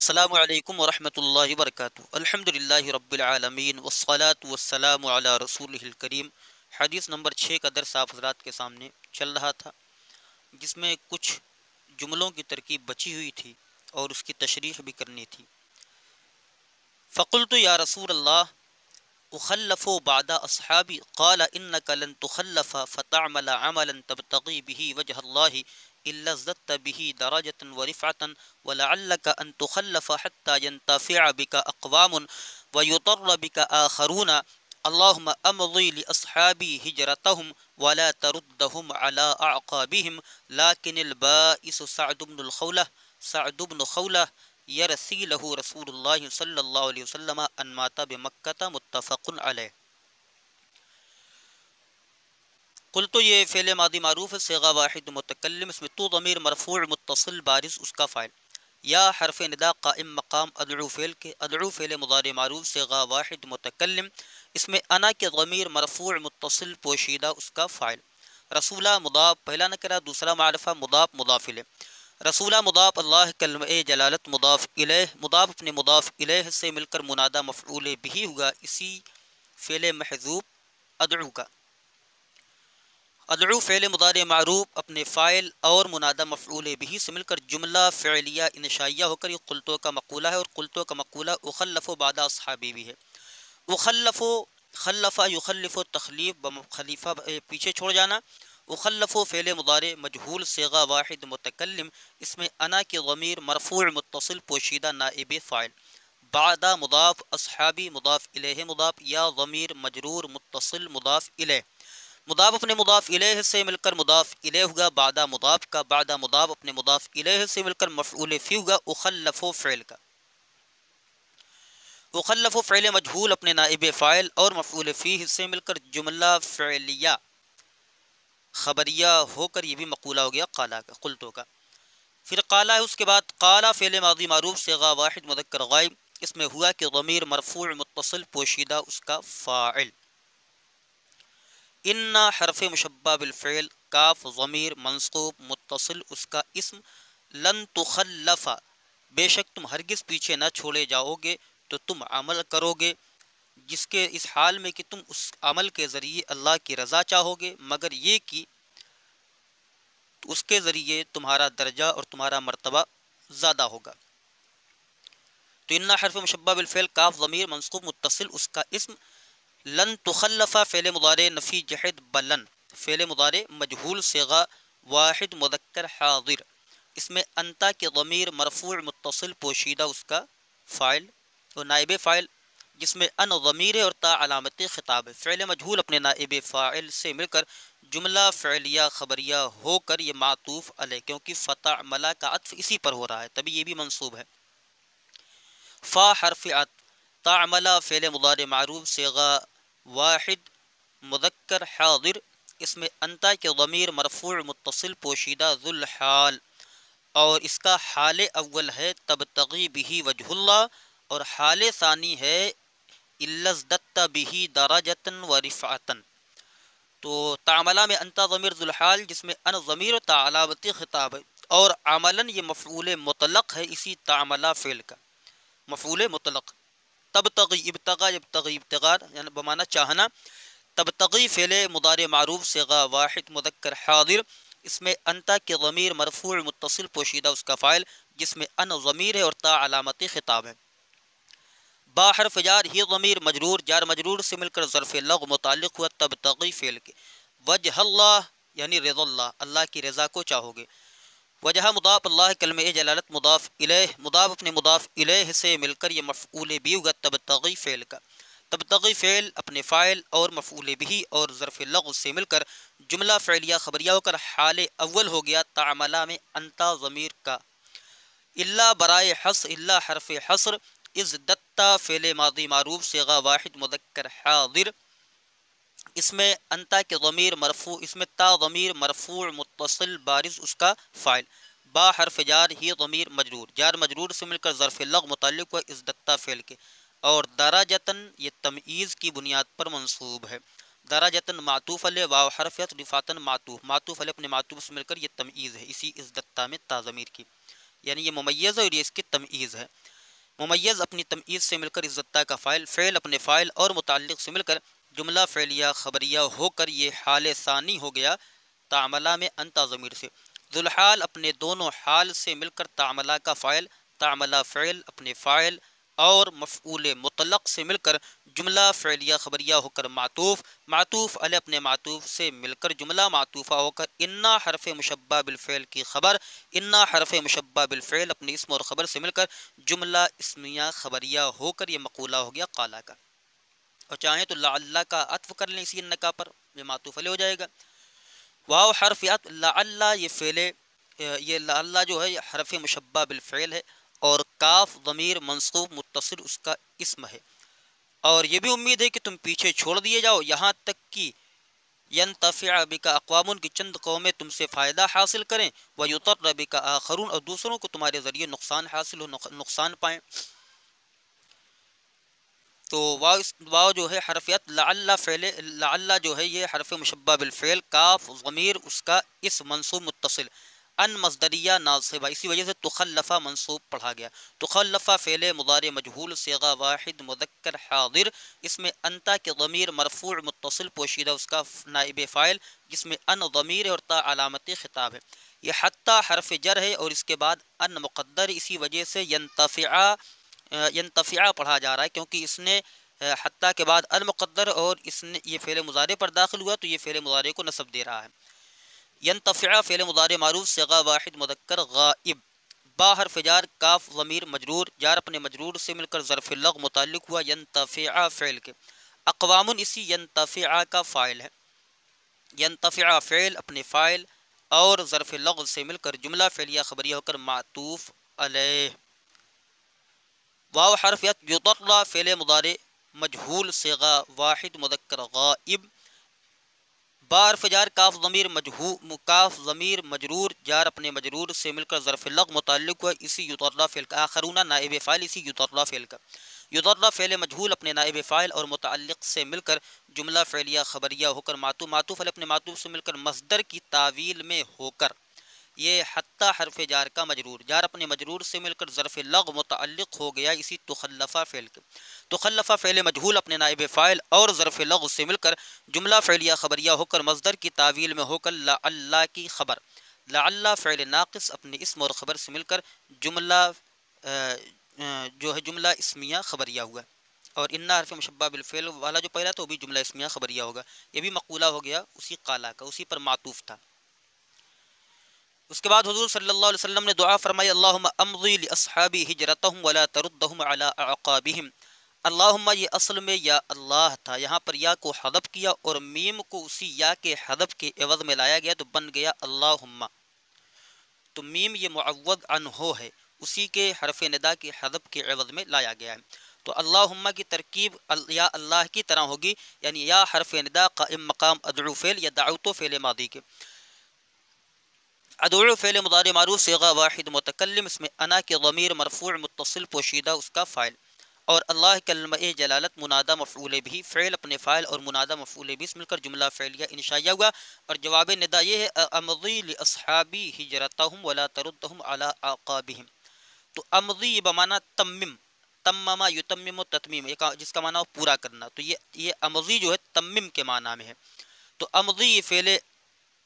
السلام علیکم ورحمۃ اللہ وبرکاتہ۔ الحمد للہ رب العالمین والصلاة والسلام علی رسولہ الکریم۔ حدیث نمبر 6 کا درس آپ حضرات کے سامنے چل رہا تھا، جس میں کچھ جملوں کی ترکیب بچی ہوئی تھی اور اس کی تشریح بھی کرنی تھی۔ فقلت یا رسول اللہ اخلف بعد اصحابی قال انك لن تخلف فتعمل عملا تبتغي به وجه الله الا ازددت به درجة ورفعة ولعلك ان تخلف حتى ينتفع بك اقوام ويضر بك آخرون اللهم امضي لاصحابي هجرتهم ولا تردهم على اعقابهم لكن البائس سعد بن خولة یرسی لہو رسول اللہ صلی اللہ علیہ وسلم ان مات بمکہ متفق علیہ۔ قلت یہ فعل ماضی معروف ہے، صیغہ واحد متکلم، اس میں تو ضمیر مرفوع متصل بارز اس کا فاعل، یا حرف ندا قائم مقام ادعو فعل کے، ادعو فعل مضارع معروف صیغہ واحد متکلم، اس میں انا کے ضمیر مرفوع متصل پوشیدہ اس کا فاعل، رسولہ مضاف پہلا نکرہ دوسرا معرفہ مضاف مضاف الیہ، رسولہ مضاف اللہ کلمہ جلالت مضاف الیہ، مضاف اپنے مضاف الیہ سے مل کر منادہ مفعول بھی ہوگا اسی فعل محذوب ادعو کا۔ ادعو فعل مضارع معروف اپنے فاعل اور منادہ مفعول بھی سے مل کر جملہ فعلیہ انشائیہ ہو کر یہ قلتو کا مقولہ ہے، اور قلتو کا مقولہ اخلف بعد اصحابی بھی ہے۔ اخلف خلف یخلف تخلیف خلیفہ پیچھے چھوڑ جانا، اخلف فعل مضارع مجہول صیغہ واحد متکلم، اس میں انا کی ضمیر مرفوع متصل پوشیدہ نائب فاعل، بعد مضاف اصحابی مضاف الیہ مضاف، یا ضمیر مجرور متصل مضاف الیہ، مضاف اپنے مضاف الیہ سے مل کر مضاف الیہ ہوگا بعد مضاف کا، بعد مضاف اپنے مضاف الیہ سے مل کر مفعول فی ہوگا اخلف فعل کا۔ اخلف فعل مجہول اپنے نائب فاعل اور مفعول فیہ سے مل کر جملہ فعلیہ خبریہ ہو کر یہ بھی مقولہ ہو گیا قالا کا، قلتو کا۔ پھر قالا ہے، اس کے بعد قالا فعل ماضی معروف صیغہ واحد مذکر غائب، اس میں ہوا کہ ضمیر مرفوع متصل پوشیدہ اس کا فاعل، ان حرف مشبہ بالفعل، کاف ضمیر منصوب متصل اس کا اسم، لن تخلف بے شک تم ہرگز پیچھے نہ چھوڑے جاؤ گے، تو تم عمل کرو گے جس کے اس حال میں کہ تم اس عمل کے ذریعے اللہ کی رضا چاہو گے، مگر یہ کہ اس کے ذریعے تمہارا درجہ اور تمہارا مرتبہ زیادہ ہوگا۔ تو ان حرف مشبہ بالفعل کاف ضمیر منصوب متصل اس کا اسم، لن تخلف فعل مضارع نفی جہد بلن فعل مضارع مجہول صیغہ واحد مذکر حاضر، اس میں انتا کے ضمیر مرفوع متصل پوشیدہ اس کا فاعل اور نائب فاعل، جس میں ان ضمیر اور تا علامت خطاب ہے، فعل مجہول اپنے نائب فاعل سے مل کر جملہ فعلیہ خبریہ ہو کر یہ معطوف علیہ، کیونکہ فتح ملا کا عطف اسی پر ہو رہا ہے تبھی یہ بھی منصوب ہے۔ فا حرف عطف، تعملا فعل مضارع معروف صیغہ واحد مذکر حاضر، اس میں انتا کے ضمیر مرفوع متصل پوشیدہ ذو الحال، اور اس کا حال اول ہے تبتغی بہ وجہ اللہ، اور حال ثانی ہے الا ازددت بہ درجۃ ورفعۃ۔ تو تعملہ میں انتا ضمیر ذو الحال جس میں ان ضمیر تا علامت خطاب ہے، اور عملاً یہ مفعول مطلق ہے اسی تعملہ فعل کا، مفعول مطلق۔ تبتغی ابتغا یبتغی ابتغاء یعنی بمعنی چاہنا، تبتغی فعل مضارع معروف صیغہ واحد مذکر حاضر، اس میں انتا کے ضمیر مرفوع متصل پوشیدہ اس کا فاعل، جس میں ان ضمیر ہے اور تا علامت خطاب ہے۔ با حرف جار ہی ضمیر مجرور، جار مجرور سے مل کر ظرف لغو متعلق ہوا تبتغی فعل کے، وجہ اللہ یعنی رضا اللہ، اللہ کی رضا کو چاہو گے، وجہ مضاف اللہ کلمہ جلالت مضاف الیہ، مضاف اپنے مضاف الیہ سے مل کر یہ مفعول بھی ہوگا تبتغی فعل کا، تبتغی فعل اپنے فاعل اور مفعول بھی اور ظرف لغو سے مل کر جملہ فعلیہ خبریہ ہو کر حال اول ہو گیا تعملہ میں انتا ضمیر کا، الا برائے حصر، الا حرف حصر، ازددتا فعل ماضی معروف صیغہ واحد مذکر حاضر، اس میں انتا کے ضمیر مرفوع، اس میں تا ضمیر مرفوع متصل بارز اس کا فاعل، با حرف جار ہی ضمیر مجرور، جار مجرور سے مل کر ظرف لغو متعلق ہوا ازددتا فعل کے، اور دراجتن یہ تمییز کی بنیاد پر منصوب ہے، دراجتن معطوف علیہ، واو حرف رفاتن معطوف، معطوف علیہ اپنے معطوف سے مل کر یہ تمییز ہے اسی ازددتا میں تا ضمیر کی۔ یعنی یہ ممیز ہے اور یہ اس کی تمیز ہے۔ ممیز اپنی تمیز سے مل کر عزتہ کا فاعل، فعل اپنے فاعل اور متعلق سے مل کر جملہ فعلیہ خبریہ ہو کر یہ حال ثانی ہو گیا تعملہ میں انتا ضمیر سے۔ ذوالحال اپنے دونوں حال سے مل کر تعملہ کا فاعل، تعملہ فعل اپنے فاعل اور مفعول مطلق سے مل کر جملہ فعلیہ خبریہ ہو کر معطوف، معطوف علیہ اپنے معطوف سے مل کر جملہ معطوفہ ہو کر انا حرف مشبہ بالفعل کی خبر، انا حرف مشبہ بالفعل اپنے اسم اور خبر سے مل کر جملہ اسمیہ خبریہ ہو کر یہ مقولہ ہو گیا قالا کا۔ اور چاہیں تو لعل کا عطف کر لیں اسی انکا پر، یہ معطوف علیہ ہو جائے گا۔ واو حرف عطف، لعل یہ فعل، یہ لعل جو ہے یہ حرف مشبہ بالفعل ہے، اور کاف ضمیر منصوب متصل اس کا اسم ہے، اور یہ بھی امید ہے کہ تم پیچھے چھوڑ دیے جاؤ یہاں تک کہ ینتفع بک اقوام کی چند قومیں تم سے فائدہ حاصل کریں، ویضر بک آخرون اور دوسروں کو تمہارے ذریعے نقصان حاصل ہو، نقصان پائیں۔ تو واو جو ہے حرفیت لعل فعل، لعل جو ہے یہ حرف مشبہ بالفعل، کاف ضمیر اس کا اس منصوب متصل، ان مصدریہ ناصبہ، اسی وجہ سے تخلفہ منصوب پڑھا گیا۔ تخلفہ فعل مضارع مجہول صیغہ واحد مذکر حاضر، اس میں انتا کے ضمیر مرفوع متصل پوشیدہ اس کا نائب فاعل جس میں ان ضمیر ہے اور تا علامت خطاب ہے۔ یہ حتی حرف جر ہے اور اس کے بعد ان مقدر، اسی وجہ سے ینتفع پڑھا جا رہا ہے کیونکہ اس نے حتی کے بعد ان مقدر اور اس نے یہ فعل مضارع پر داخل ہوا تو یہ فعل مضارع کو نصب دے رہا ہے۔ ینتفع فعل مضارع معروف صیغہ واحد مذکر غائب، با حرف جار کاف ضمیر مجرور، جار اپنے مجرور سے مل کر ظرف لغو متعلق ہوا ینتفع فعل کے، اقوام اسی ینتفع کا فاعل ہے، ینتفع فعل اپنے فاعل اور ظرف لغو سے مل کر جملہ فعلیہ خبریہ ہو کر معطوف علیہ۔ واو حرف یضر فعل مضارع مجہول صیغہ واحد مذکر غائب، با حرف جار کاف ضمیر مجرور، جار اپنے مجرور سے مل کر ظرف لغو متعلق ہوا اسی یضر فعل کا، آخرون نائب فاعل اسی یضر فعل کا، یضر فعل مجہول اپنے نائب فاعل اور متعلق سے مل کر جملہ فعلیہ خبریہ ہو کر معطوف، معطوف علیہ اپنے معطوف سے مل کر مصدر کی تعویل میں ہو کر، یہ حتی حرف جار کا مجرور، جار اپنے مجرور سے مل کر ظرف لغو متعلق ہو گیا اسی تخلفہ فعل کے، تخلفہ فعل مجہول اپنے نائب فاعل اور ظرف لغو سے مل کر جملہ فعلیہ خبریہ ہو کر مصدر کی تعویل میں ہو کر لعل کی خبر، لعل فعل ناقص اپنے اسم اور خبر سے مل کر جملہ جو ہے جملہ اسمیہ خبریہ ہوا، اور انا حرف مشبہ بالفعل والا جو پہلا تھا وہ بھی جملہ اسمیہ خبریہ ہوگا، یہ بھی مقولہ ہو گیا اسی قالا کا، اسی پر معطوف تھا۔ اس کے بعد حضور صلی اللہ علیہ وسلم نے دعا فرمائی اللہم امضی لاصحابی ہجرتہم ولا تردہم علی اعقابہم، اللہم یہ اصل میں یا اللہ تھا، یہاں پر یا کو حذف کیا اور میم کو اسی یا کے حذف کے عوض میں لایا گیا تو بن گیا اللہم، تو میم یہ معوض عنہ ہے، اسی کے حرف ندا کے حذف کے عوض میں لایا گیا ہے، تو اللہم کی ترکیب یا اللہ کی طرح ہوگی، یعنی یا حرف ندا قائم مقام ادعو فعل یا دعوتو فعل ماضی کے، ادعو فعل مضارع معروف صیغہ واحد متکلم، اس میں انا کے ضمیر مرفوع متصل پوشیدہ اس کا فاعل، اور اللہ کلمہ جلالت منادہ مفعول بھی، فعل اپنے فاعل اور منادہ مفعول بھی مل کر جملہ فعلیہ انشائیہ ہوا، اور جواب ندا یہ ہے امضی لاصحابی ہجرتہم ولا تردہم علی اعقابہم، تو امضی بمعنی تمم، تمما یتمم تتمیم، جس کا معنی ہو پورا کرنا، تو یہ امضی جو ہے تمم کے معنی میں ہے، تو امضی یہ فعل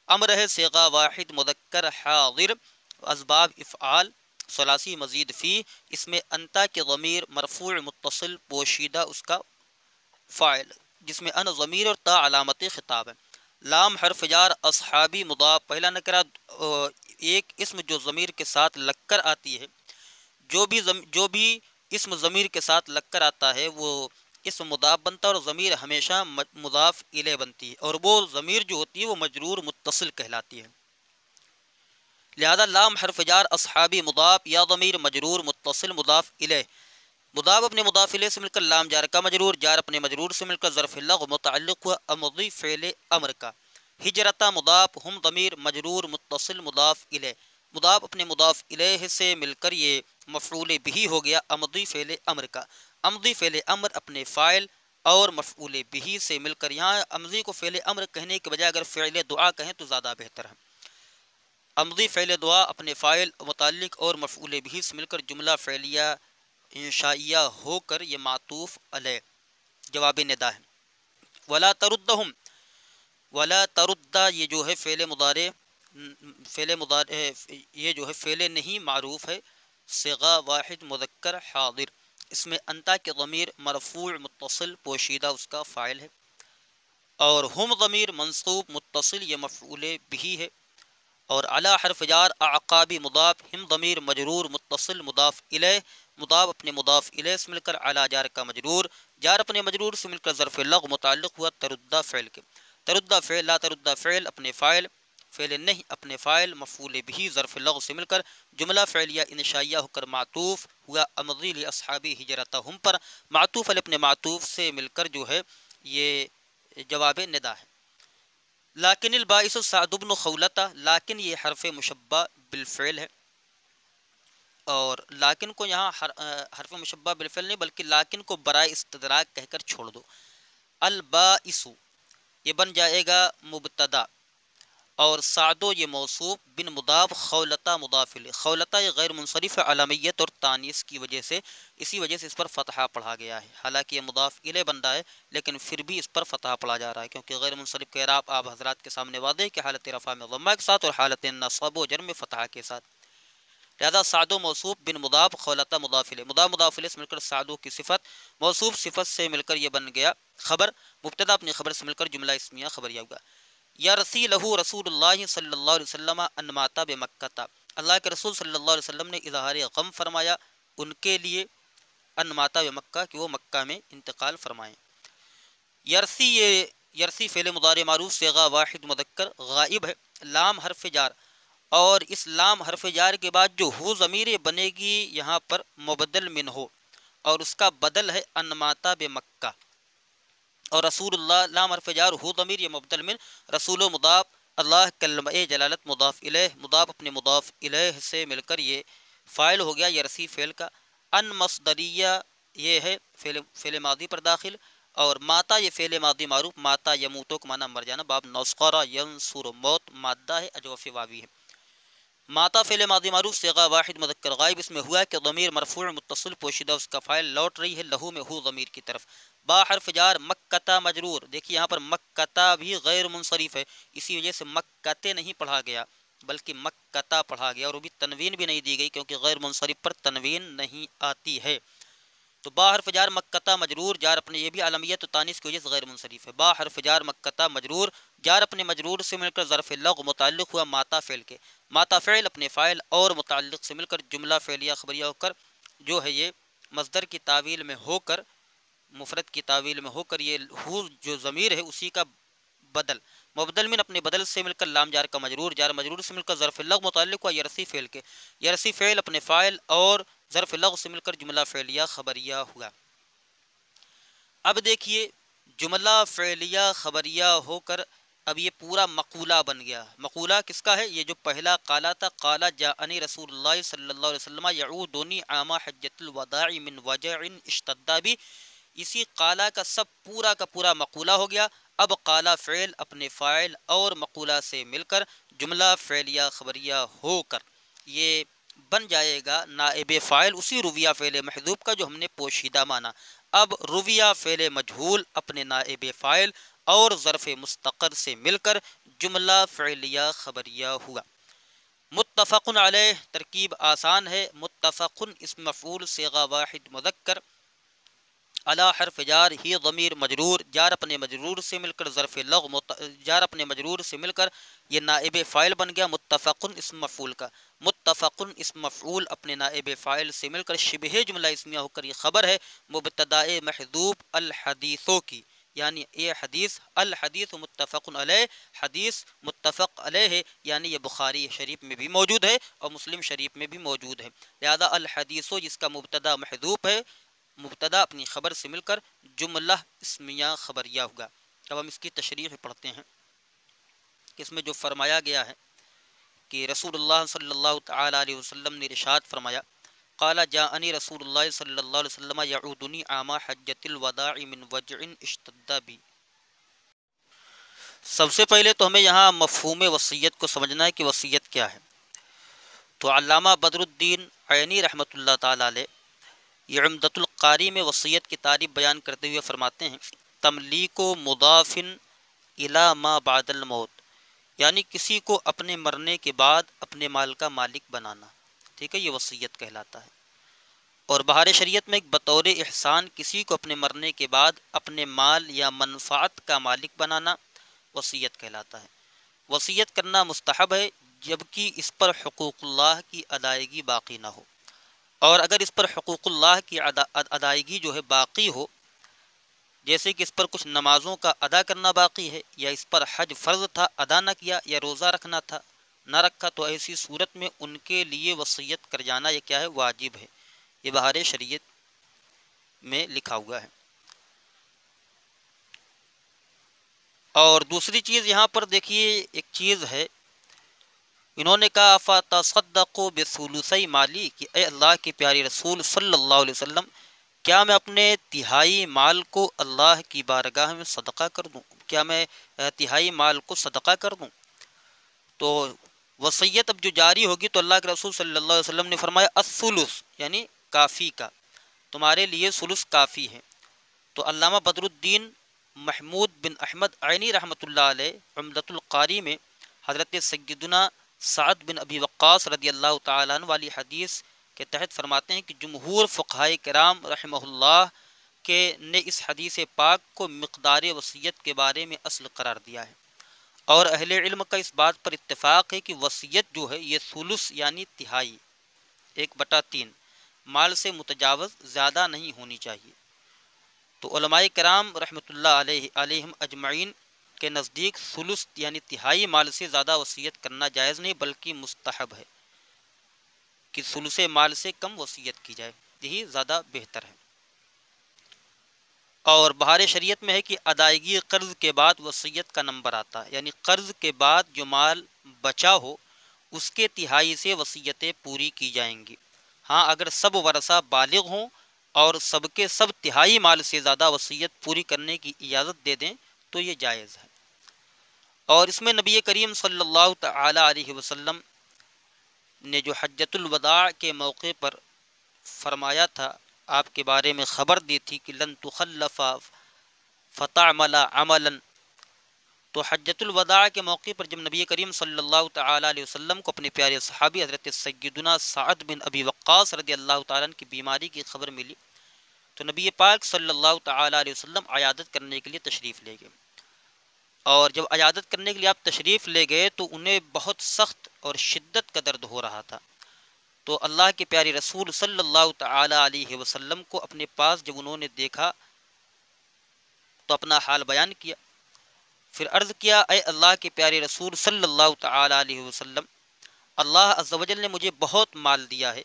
امر ہے صیغہ واحد مذکر حاضر، اسباب افعال ثلاثی مزید فی، اس میں انتا کے ضمیر مرفوع متصل پوشیدہ اس کا فاعل جس میں ان ضمیر اور تا علامت خطاب ہے، لام حرف جار اصحابی مضاف، پہلا نکرہ ایک اسم جو ضمیر کے ساتھ لگ کر آتی ہے، جو بھی اسم ضمیر کے ساتھ لگ کر آتا ہے وہ اسم مضاف بنتا ہے اور ضمیر ہمیشہ مضاف الیہ بنتی ہے، اور وہ ضمیر جو ہوتی ہے وہ مجرور متصل کہلاتی ہے، لہذا لام حرف جار اصحابی مضاف، یا ضمیر مجرور متصل مضاف الیہ، مضاف اپنے مضاف الیہ سے مل کر لام جار کا مجرور، جار اپنے مجرور سے مل کر ظرف لغو متعلق ہوا امضی فعل امر کا، ہجرتا مضاف، ہم ضمیر مجرور متصل مضاف الیہ، مضاف اپنے مضاف الیہ سے مل کر یہ مفعول بھی ہو گیا امضی فعل امر کا، امضی فعل امر اپنے فاعل اور مفعول بھی سے مل کر، یہاں امضی کو فعل امر کہنے کے بجائے اگر فعل دعا کہیں تو زیادہ بہتر ہے، امضی فعل دعا اپنے فاعل متعلق اور مفعول بھی سے مل کر جملہ فعلیہ انشائیہ ہو کر یہ معطوف علیہ جواب ندا ہے۔ ولا تردہم، ولا تردہ یہ جو ہے فعل مضارع یہ جو ہے فعل نہیں معروف ہے، صیغہ واحد مذکر حاضر، اس میں انتا کے ضمیر مرفوع متصل پوشیدہ اس کا فاعل ہے، اور ہم ضمیر منصوب متصل یہ مفعول بھی ہے، اور علی حرف جار اعقابی مضاف، ہم ضمیر مجرور متصل مضاف الیہ، مضاف اپنے مضاف الیہ سے مل کر علی جار کا مجرور، جار اپنے مجرور سے مل کر ظرف لغو متعلق ہوا تردہ فعل کے، تردہ فعل لا تردہ فعل اپنے فاعل، فعل نہیں اپنے فاعل، مفعول بھی ظرف لغو سے مل کر جملہ فعلیہ انشائیہ ہو کر معطوف ہوا امضی لاصحابی ہجرتہم پر، معطوف علی اپنے معطوف سے مل کر جو ہے یہ جواب ندا ہے۔ لیکن الباعث سعد بن خولتہ، لیکن یہ حرف مشبہ بالفعل ہے، اور لیکن کو یہاں حرف مشبہ بالفعل نہیں بلکہ لیکن کو برائے استدراک کہہ کر چھوڑ دو۔ الباعث یہ بن جائے گا مبتدا، اور سعدو یہ موصوف، بن مضاف، خولتہ مضاف الیہ، خولتہ یہ غیر منصرف عالمیت اور تانیث کی وجہ سے، اسی وجہ سے اس پر فتحہ پڑھا گیا ہے، حالانکہ یہ مضاف الیہ بن رہا ہے لیکن پھر بھی اس پر فتحہ پڑھا جا رہا ہے کیونکہ غیر منصرف کے اعراب آپ حضرات کے سامنے واضح ہے کہ حالت رفع میں ضمہ کے ساتھ اور حالت نصب و جر میں فتحہ کے ساتھ، لہذا سعدو موصوف، بن مضاف، خولتہ مضاف الیہ، مضاف الیہ سے مل کر سعدو کی صفت، موصوف صفت سے مل کر یہ بن گیا خبر، مبتدا اپنی خبر سے مل کر جملہ اسمیہ خبریہ ہوگا۔ یرسی لہو رسول اللہ صلی اللہ علیہ وسلم ان ماتا بمکہ، اللہ کے رسول صلی اللہ علیہ وسلم نے اظہار غم فرمایا ان کے لیے، ان ماتا بمکہ کہ وہ مکہ میں انتقال فرمائیں۔ یرسی یہ یرسی فعل مضارع معروف صیغہ واحد مذکر غائب ہے، لام حرف جار، اور اس لام حرف جار کے بعد جو ہو ضمیر بنے گی یہاں پر مبدل من ہو، اور اس کا بدل ہے ان ماتا بمکہ، اور رسول اللہ لام حرف جار ہو ضمیر یہ مبدل من، رسول و مضاف، اللہ کلمہ جلالت مضاف الیہ، مضاف اپنے مضاف الیہ سے مل کر یہ فاعل ہو گیا یرسی فعل کا، ان مصدریہ یہ ہے فعل ماضی پر داخل، اور ماتا یہ فعل ماضی معروف، ماتا یموتو کو معنی مر جانا، باب نصقرہ ینصر موت مادہ ہے اجوف واوی ہے، ماتا فعل ماضی معروف صیغہ واحد مذکر غائب، اس میں ہوا کہ ضمیر مرفوع متصل پوشیدہ اس کا فاعل لوٹ رہی ہے لہو میں ہو ضمیر کی طرف، با حرف جار مکتا مجرور، دیکھیے یہاں پر مکتا بھی غیر منصرف ہے، اسی وجہ سے مکتے نہیں پڑھا گیا بلکہ مکتا پڑھا گیا، اور وہ بھی تنوین بھی نہیں دی گئی کیونکہ غیر منصرف پر تنوین نہیں آتی ہے، تو با حرف جار مکتا مجرور، جار اپنے یہ بھی عالمیت و تانیث کی وجہ سے غیر منصرف ہے، با حرف جار مکتا مجرور، جار اپنے مجرور سے مل کر ظرف لغو متعلق ہوا ماتا فعل کے، ماتا فعل اپنے فاعل اور متعلق سے مل کر جملہ فعلیہ خبریہ ہو کر جو ہے یہ مصدر کی تعویل میں ہو کر، مفرد کی تعویل میں ہو کر یہ ہو جو ضمیر ہے اسی کا بدل، مبدل من اپنے بدل سے مل کر لام جار کا مجرور، جار مجرور سے مل کر ظرف لغو متعلق ہوا یرسی فعل کے، یرسی فعل اپنے فاعل اور ظرف لغو سے مل کر جملہ فعلیہ خبریہ ہوا۔ اب دیکھیے جملہ فعلیہ خبریہ ہو کر اب یہ پورا مقولہ بن گیا، مقولہ کس کا ہے؟ یہ جو پہلا قالا تھا، قالا جاءنی رسول اللہ صلی اللہ علیہ وسلم یعودنی عام حجۃ الوداع من وجع اشتد بی، اسی قالا کا سب پورا کا پورا مقولہ ہو گیا، اب قالا فعل اپنے فاعل اور مقولہ سے مل کر جملہ فعلیہ خبریہ ہو کر یہ بن جائے گا نائب فاعل اسی رویہ فعل محذوف کا جو ہم نے پوشیدہ مانا، اب رویہ فعل مجہول اپنے نائب فاعل اور ظرف مستقر سے مل کر جملہ فعلیہ خبریہ ہوا۔ متفق علیہ ترکیب آسان ہے، متفق اسم مفعول صیغہ واحد مذکر، علی حرف جار ہی ضمیر مجرور، جار اپنے مجرور سے مل کر ظرف لغو جار اپنے مجرور سے مل کر یہ نائب فاعل بن گیا متفق اسم مفعول کا، متفق اسم مفعول اپنے نائب فاعل سے مل کر شبہ جملہ اسمیہ ہو کر یہ خبر ہے مبتداء محذوف الحدیثوں کی، یعنی یہ حدیث، الحدیث متفق علیہ، حدیث متفق علیہ ہے، یعنی یہ بخاری شریف میں بھی موجود ہے اور مسلم شریف میں بھی موجود ہے، لہذا الحدیث جس کا مبتدا محذوف ہے، مبتدا اپنی خبر سے مل کر جملہ اسمیہ خبریہ ہوگا۔ اب ہم اس کی تشریح پڑھتے ہیں کہ اس میں جو فرمایا گیا ہے کہ رسول اللہ صلی اللہ تعالی علیہ وسلم نے ارشاد فرمایا، قال جاءنی رسول اللہ صلی اللہ علیہ وسلم یعودنی عام حجۃ الوداع من وجع اشتد بی۔ سب سے پہلے تو ہمیں یہاں مفہوم وصیت کو سمجھنا ہے کہ وصیت کیا ہے؟ تو علامہ بدر الدین عینی رحمۃ اللہ تعالیٰ علیہ یہ عمدۃ القاری میں وصیت کی تعریف بیان کرتے ہوئے فرماتے ہیں تملیک و مضافن الی ما بعد الموت، یعنی کسی کو اپنے مرنے کے بعد اپنے مال کا مالک بنانا، ٹھیک ہے، یہ وصیت کہلاتا ہے۔ اور بہار شریعت میں ایک بطور احسان کسی کو اپنے مرنے کے بعد اپنے مال یا منفعت کا مالک بنانا وصیت کہلاتا ہے۔ وصیت کرنا مستحب ہے جبکہ اس پر حقوق اللہ کی ادائیگی باقی نہ ہو، اور اگر اس پر حقوق اللہ کی ادائیگی جو ہے باقی ہو، جیسے کہ اس پر کچھ نمازوں کا ادا کرنا باقی ہے، یا اس پر حج فرض تھا ادا نہ کیا، یا روزہ رکھنا تھا نہ رکھا، تو ایسی صورت میں ان کے لیے وصیت کر جانا یہ کیا ہے؟ واجب ہے۔ یہ بہار شریعت میں لکھا ہوا ہے۔ اور دوسری چیز یہاں پر دیکھیے، ایک چیز ہے، انہوں نے کہا فَتَصَدَّقُوا بِثُلُثَيْ مالی، کہ اے اللہ کے پیارے رسول صلی اللہ علیہ وسلم، کیا میں اپنے تہائی مال کو اللہ کی بارگاہ میں صدقہ کر دوں؟ کیا میں تہائی مال کو صدقہ کر دوں؟ تو وصیت اب جو جاری ہوگی تو اللہ کے رسول صلی اللہ علیہ وسلم نے فرمایا الثلث، یعنی کافی کا، تمہارے لیے ثلث کافی ہے۔ تو علامہ بدر الدین محمود بن احمد عینی رحمۃ اللہ علیہ عمدۃ القاری میں حضرت سیدنا سعد بن ابی وقاص رضی اللہ تعالیٰ عنہ والی حدیث کے تحت فرماتے ہیں کہ جمہور فقہائے کرام رحمہ اللہ کے نے اس حدیث پاک کو مقدار وصیت کے بارے میں اصل قرار دیا ہے، اور اہل علم کا اس بات پر اتفاق ہے کہ وصیت جو ہے یہ ثلث یعنی تہائی 1/3 مال سے متجاوز زیادہ نہیں ہونی چاہیے۔ تو علماء کرام رحمۃ اللہ علیہم اجمعین کے نزدیک ثلث یعنی تہائی مال سے زیادہ وصیت کرنا جائز نہیں، بلکہ مستحب ہے کہ ثلث مال سے کم وصیت کی جائے، یہی زیادہ بہتر ہے۔ اور بہار شریعت میں ہے کہ ادائیگی قرض کے بعد وصیت کا نمبر آتا ہے، یعنی قرض کے بعد جو مال بچا ہو اس کے تہائی سے وصیتیں پوری کی جائیں گی۔ ہاں، اگر سب ورثہ بالغ ہوں اور سب کے سب تہائی مال سے زیادہ وصیت پوری کرنے کی اجازت دے دیں تو یہ جائز ہے۔ اور اس میں نبی کریم صلی اللہ تعالی علیہ وسلم نے جو حجۃ الوداع کے موقع پر فرمایا تھا، آپ کے بارے میں خبر دی تھی کہ لن تخلف فتعمل عملا، تو حجۃ الوداع کے موقع پر جب نبی کریم صلی اللہ تعالی علیہ وسلم کو اپنے پیارے صحابی حضرت سیدنا سعد بن ابی وقاص رضی اللہ تعالیٰ عنہ کی بیماری کی خبر ملی تو نبی پاک صلی اللہ تعالی علیہ وسلم عیادت کرنے کے لیے تشریف لے گئے، اور جب عیادت کرنے کے لیے آپ تشریف لے گئے تو انہیں بہت سخت اور شدت کا درد ہو رہا تھا۔ تو اللہ کے پیارے رسول صلی اللہ تعالی علیہ وسلم کو اپنے پاس جب انہوں نے دیکھا تو اپنا حال بیان کیا، پھر عرض کیا اے اللہ کے پیارے رسول صلی اللہ تعالی علیہ وسلم، اللہ عز و جل نے مجھے بہت مال دیا ہے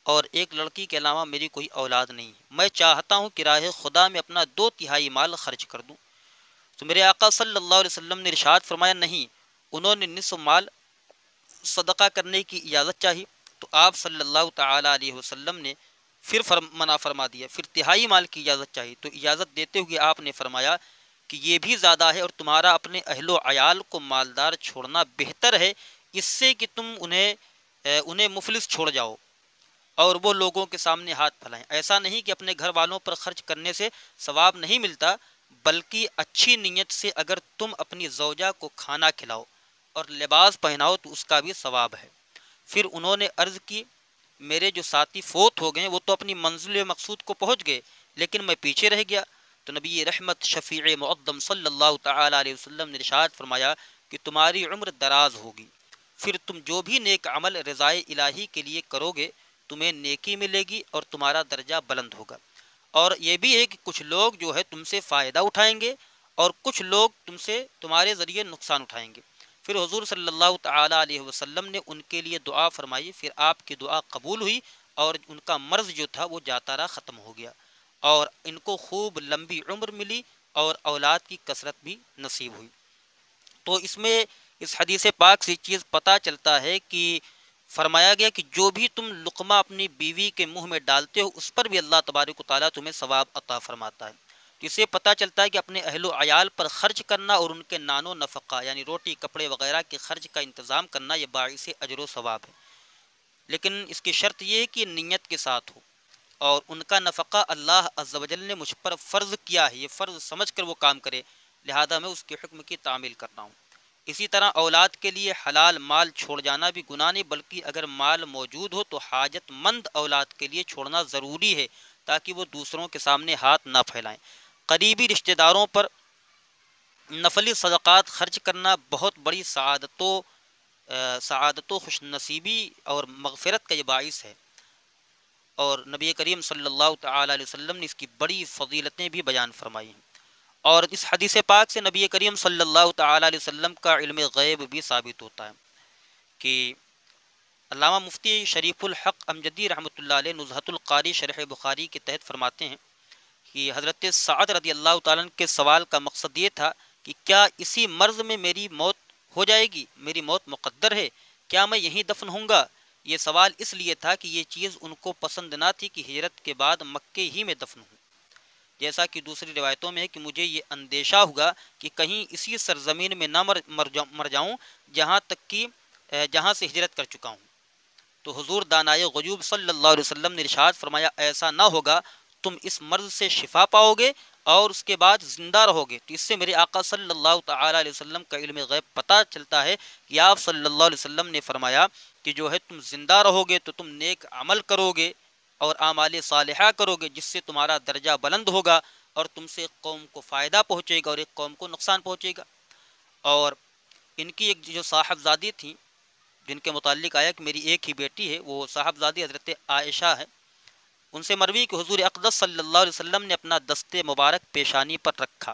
اور ایک لڑکی کے علاوہ میری کوئی اولاد نہیں ہے، میں چاہتا ہوں کہ راہ خدا میں اپنا 2/3 مال خرچ کر دوں۔ تو میرے آقا صلی اللہ علیہ وسلم نے ارشاد فرمایا نہیں، انہوں نے نصف مال صدقہ کرنے کی اجازت چاہی، تو آپ صلی اللہ تعالی علیہ وسلم نے پھر منع فرما دیا، پھر تہائی مال کی اجازت چاہی، تو اجازت دیتے ہوئے آپ نے فرمایا کہ یہ بھی زیادہ ہے اور تمہارا اپنے اہل و عیال کو مالدار چھوڑنا بہتر ہے اس سے کہ تم انہیں مفلس چھوڑ جاؤ اور وہ لوگوں کے سامنے ہاتھ پھیلائیں۔ ایسا نہیں کہ اپنے گھر والوں پر خرچ کرنے سے ثواب نہیں ملتا، بلکہ اچھی نیت سے اگر تم اپنی زوجہ کو کھانا کھلاؤ اور لباس پہناؤ تو اس کا بھی ثواب ہے۔ پھر انہوں نے عرض کی میرے جو ساتھی فوت ہو گئے وہ تو اپنی منزل مقصود کو پہنچ گئے لیکن میں پیچھے رہ گیا، تو نبی رحمت شفیع مقدم صلی اللہ تعالی علیہ وسلم نے ارشاد فرمایا کہ تمہاری عمر دراز ہوگی، پھر تم جو بھی نیک عمل رضائے الہی کے لیے کرو گے تمہیں نیکی ملے گی اور تمہارا درجہ بلند ہوگا، اور یہ بھی ہے کہ کچھ لوگ جو ہے تم سے فائدہ اٹھائیں گے اور کچھ لوگ تمہارے ذریعے نقصان اٹھائیں گے۔ پھر حضور صلی اللہ تعالی علیہ وسلم نے ان کے لیے دعا فرمائی، پھر آپ کی دعا قبول ہوئی اور ان کا مرض جو تھا وہ جاتا رہا، ختم ہو گیا اور ان کو خوب لمبی عمر ملی اور اولاد کی کثرت بھی نصیب ہوئی۔ تو اس میں اس حدیث پاک سے چیز پتہ چلتا ہے کہ فرمایا گیا کہ جو بھی تم لقمہ اپنی بیوی کے منہ میں ڈالتے ہو اس پر بھی اللہ تبارک و تعالیٰ تمہیں ثواب عطا فرماتا ہے۔ تو اسے پتہ چلتا ہے کہ اپنے اہل و عیال پر خرچ کرنا اور ان کے نان و نفقہ یعنی روٹی کپڑے وغیرہ کے خرچ کا انتظام کرنا یہ باعث اجر و ثواب ہے، لیکن اس کی شرط یہ ہے کہ نیت کے ساتھ ہو، اور ان کا نفقہ اللہ عز و جل نے مجھ پر فرض کیا ہے، یہ فرض سمجھ کر وہ کام کرے، لہذا میں اس کے حکم کی تعمیل کرتا ہوں۔ اسی طرح اولاد کے لیے حلال مال چھوڑ جانا بھی گناہ نہیں، بلکہ اگر مال موجود ہو تو حاجت مند اولاد کے لیے چھوڑنا ضروری ہے تاکہ وہ دوسروں کے سامنے ہاتھ نہ پھیلائیں۔ قریبی رشتہ داروں پر نفلی صدقات خرچ کرنا بہت بڑی سعادت و خوش نصیبی اور مغفرت کا یہ باعث ہے، اور نبی کریم صلی اللہ تعالی علیہ وسلم نے اس کی بڑی فضیلتیں بھی بیان فرمائی ہیں۔ اور اس حدیث پاک سے نبی کریم صلی اللہ تعالی علیہ وسلم کا علم غیب بھی ثابت ہوتا ہے کہ علامہ مفتی شریف الحق امجدی رحمۃ اللہ علیہ نزہۃ القاری شرح بخاری کے تحت فرماتے ہیں کہ حضرت سعد رضی اللہ تعالیٰ عنہ کے سوال کا مقصد یہ تھا کہ کیا اسی مرض میں میری موت ہو جائے گی، میری موت مقدر ہے، کیا میں یہیں دفن ہوں گا؟ یہ سوال اس لیے تھا کہ یہ چیز ان کو پسند نہ تھی کہ ہجرت کے بعد مکے ہی میں دفن ہوں، جیسا کہ دوسری روایتوں میں ہے کہ مجھے یہ اندیشہ ہوگا کہ کہیں اسی سرزمین میں نہ مر جاؤں جہاں سے ہجرت کر چکا ہوں۔ تو حضور دانائے غیوب صلی اللہ علیہ وسلم نے ارشاد فرمایا ایسا نہ ہوگا، تم اس مرض سے شفا پاؤ گے اور اس کے بعد زندہ رہو گے۔ تو اس سے میرے آقا صلی اللہ تعالی علیہ وسلم کا علم غیب پتہ چلتا ہے کہ آپ صلی اللہ علیہ وسلم نے فرمایا کہ جو ہے تم زندہ رہو گے تو تم نیک عمل کرو گے اور اعمال صالحہ کرو گے، جس سے تمہارا درجہ بلند ہوگا اور تم سے ایک قوم کو فائدہ پہنچے گا اور ایک قوم کو نقصان پہنچے گا۔ اور ان کی ایک جو صاحبزادی تھیں جن کے متعلق آیا کہ میری ایک ہی بیٹی ہے، وہ صاحبزادی حضرت عائشہ ہے، ان سے مروی کہ حضور اقدس صلی اللہ علیہ وسلم نے اپنا دست مبارک پیشانی پر رکھا،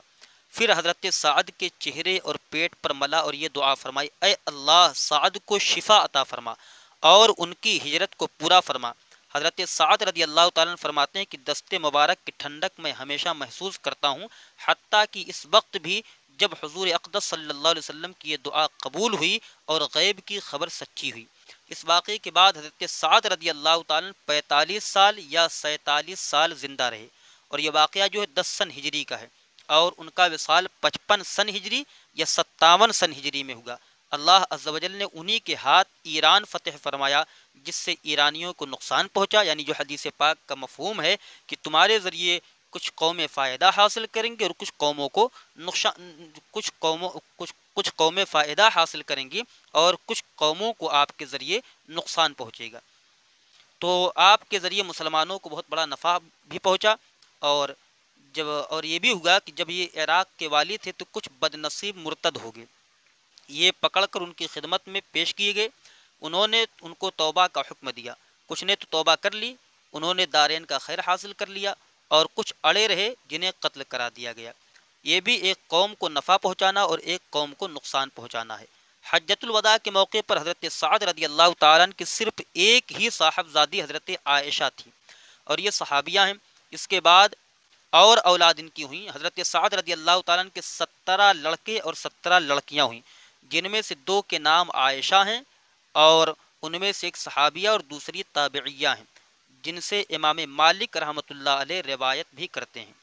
پھر حضرت سعد کے چہرے اور پیٹ پر ملا اور یہ دعا فرمائی، اے اللہ سعد کو شفا عطا فرما اور ان کی ہجرت کو پورا فرما۔ حضرت سعد رضی اللہ تعالیٰ عنہ فرماتے ہیں کہ دست مبارک کی ٹھنڈک میں ہمیشہ محسوس کرتا ہوں، حتیٰ کہ اس وقت بھی جب حضور اقدس صلی اللہ علیہ وسلم کی یہ دعا قبول ہوئی اور غیب کی خبر سچی ہوئی۔ اس واقعے کے بعد حضرت سعد رضی اللہ تعالیٰ عنہ 45 سال یا 47 سال زندہ رہے، اور یہ واقعہ جو ہے 10 سن ہجری کا ہے، اور ان کا وصال 55 سن ہجری یا 57 سن ہجری میں ہوا۔ اللہ عز و جل نے انہی کے ہاتھ ایران فتح فرمایا، جس سے ایرانیوں کو نقصان پہنچا، یعنی جو حدیث پاک کا مفہوم ہے کہ تمہارے ذریعے کچھ قومیں فائدہ حاصل کریں گے اور کچھ قومیں فائدہ حاصل کریں گی اور کچھ قوموں کو آپ کے ذریعے نقصان پہنچے گا۔ تو آپ کے ذریعے مسلمانوں کو بہت بڑا نفع بھی پہنچا، اور یہ بھی ہوا کہ جب یہ عراق کے والی تھے تو کچھ بد نصیب مرتد ہو گئے، یہ پکڑ کر ان کی خدمت میں پیش کیے گئے، انہوں نے ان کو توبہ کا حکم دیا، کچھ نے تو توبہ کر لی، انہوں نے دارین کا خیر حاصل کر لیا، اور کچھ اڑے رہے جنہیں قتل کرا دیا گیا۔ یہ بھی ایک قوم کو نفع پہنچانا اور ایک قوم کو نقصان پہنچانا ہے۔ حجۃ الوداع کے موقع پر حضرت سعد رضی اللہ تعالیٰ عنہ کی صرف ایک ہی صاحبزادی حضرت عائشہ تھی، اور یہ صحابیہ ہیں۔ اس کے بعد اور اولاد ان کی ہوئیں۔ حضرت سعد رضی اللہ تعالیٰ عنہ کے 17 لڑکے اور 17 لڑکیاں ہوئیں، جن میں سے 2 کے نام عائشہ ہیں، اور ان میں سے ایک صحابیہ اور دوسری تابعیہ ہیں، جن سے امام مالک رحمۃ اللہ علیہ روایت بھی کرتے ہیں۔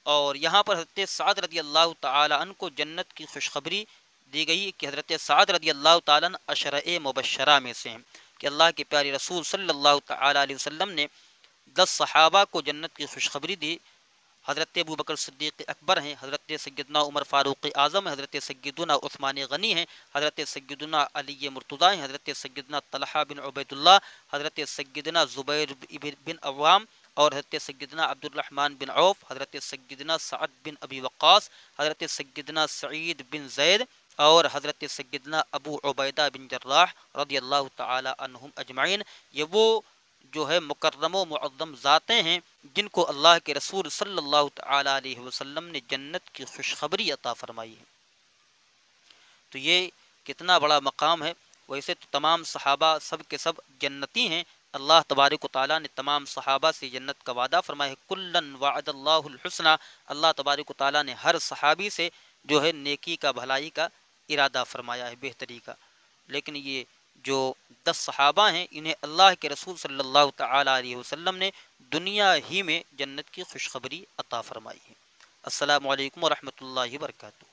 اور یہاں پر حضرت سعد رضی اللہ تعالی عنہ کو جنت کی خوشخبری دی گئی کہ حضرت سعد رضی اللہ تعالیٰ عنہ عشرۂ مبشرہ میں سے ہیں، کہ اللہ کے پیارے رسول صلی اللہ تعالی علیہ وسلم نے 10 صحابہ کو جنت کی خوشخبری دی۔ حضرت ابوبکر صدیق اکبر ہیں، حضرت سیدنا عمر فاروق اعظم ہیں، حضرت سیدنا عثمان غنی ہیں، حضرت سیدنا علی مرتضیٰ ہیں، حضرت سیدنا طلحہ بن عبید اللہ، حضرت سیدنا زبیر بن عوام، اور حضرت سیدنا عبد الرحمن بن عوف، حضرت سیدنا سعد بن ابی وقاص، حضرت سیدنا سعید بن زید، اور حضرت سیدنا ابو عبیدہ بن جراح رضی اللہ تعالی عنہم اجمعین۔ یہ وہ جو ہے مکرم و معظم ذاتیں ہیں جن کو اللہ کے رسول صلی اللہ تعالی علیہ وسلم نے جنت کی خوشخبری عطا فرمائی ہے۔ تو یہ کتنا بڑا مقام ہے۔ ویسے تو تمام صحابہ سب کے سب جنتی ہیں، اللہ تبارک و تعالیٰ نے تمام صحابہ سے جنت کا وعدہ فرمایا ہے، کلن وعد اللہ الحسنہ، اللہ تبارک و تعالیٰ نے ہر صحابی سے جو ہے نیکی کا بھلائی کا ارادہ فرمایا ہے، بہتری کا۔ لیکن یہ جو 10 صحابہ ہیں انہیں اللہ کے رسول صلی اللہ تعالی علیہ وسلم نے دنیا ہی میں جنت کی خوشخبری عطا فرمائی ہے۔ السلام علیکم ورحمۃ اللہ وبرکاتہ۔